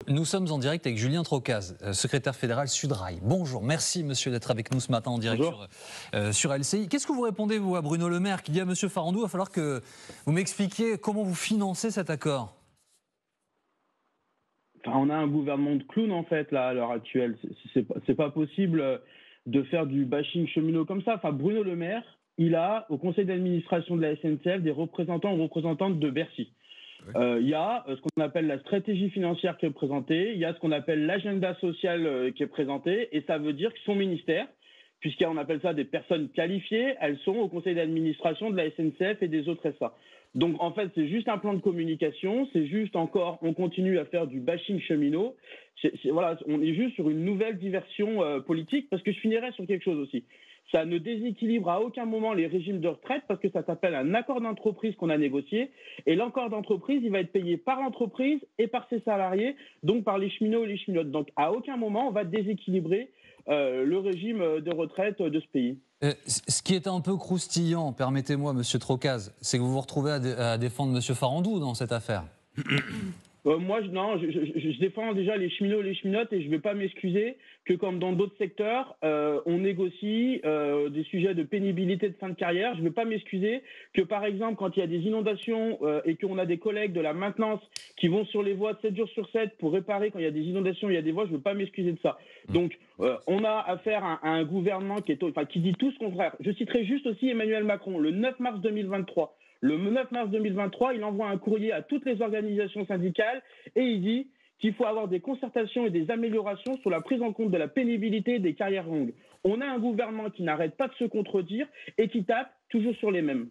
Nous sommes en direct avec Julien Trocaz, secrétaire fédéral Sudrail. Bonjour, merci monsieur d'être avec nous ce matin en direct sur LCI. Qu'est-ce que vous répondez vous à Bruno Le Maire qui dit à monsieur Farandou, il va falloir que vous m'expliquiez comment vous financez cet accord? Enfin, on a un gouvernement de clowns en fait là à l'heure actuelle. C'est pas possible de faire du bashing cheminot comme ça. Enfin, Bruno Le Maire, il a au conseil d'administration de la SNCF des représentants ou représentantes de Bercy. Il y a ce qu'on appelle la stratégie financière qui est présentée, il y a ce qu'on appelle l'agenda social qui est présenté, et ça veut dire que son ministère, puisqu'on appelle ça des personnes qualifiées, elles sont au conseil d'administration de la SNCF et des autres SA. Donc en fait, c'est juste un plan de communication, c'est juste encore, on continue à faire du bashing cheminot. Voilà, on est juste sur une nouvelle diversion politique, parce que je finirais sur quelque chose aussi. Ça ne déséquilibre à aucun moment les régimes de retraite parce que ça s'appelle un accord d'entreprise qu'on a négocié. Et l'accord d'entreprise, il va être payé par l'entreprise et par ses salariés, donc par les cheminots et les cheminotes. Donc à aucun moment, on va déséquilibrer le régime de retraite de ce pays. Ce qui est un peu croustillant, permettez-moi, monsieur Trocaz, c'est que vous vous retrouvez à défendre monsieur Farandou dans cette affaire. Moi, je défends déjà les cheminots et les cheminotes et je ne vais pas m'excuser que comme dans d'autres secteurs, on négocie des sujets de pénibilité de fin de carrière. Je ne vais pas m'excuser que par exemple, quand il y a des inondations et qu'on a des collègues de la maintenance qui vont sur les voies 7 jours sur 7 pour réparer quand il y a des inondations, il y a des voies, je ne veux pas m'excuser de ça. Donc, on a affaire à un gouvernement qui dit tout ce contraire. Je citerai juste aussi Emmanuel Macron, le 9 mars 2023. Le 9 mars 2023, il envoie un courrier à toutes les organisations syndicales et il dit qu'il faut avoir des concertations et des améliorations sur la prise en compte de la pénibilité des carrières longues. On a un gouvernement qui n'arrête pas de se contredire et qui tape toujours sur les mêmes.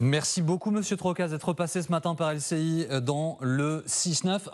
Merci beaucoup monsieur Trocaz d'être passé ce matin par LCI dans le 6-9.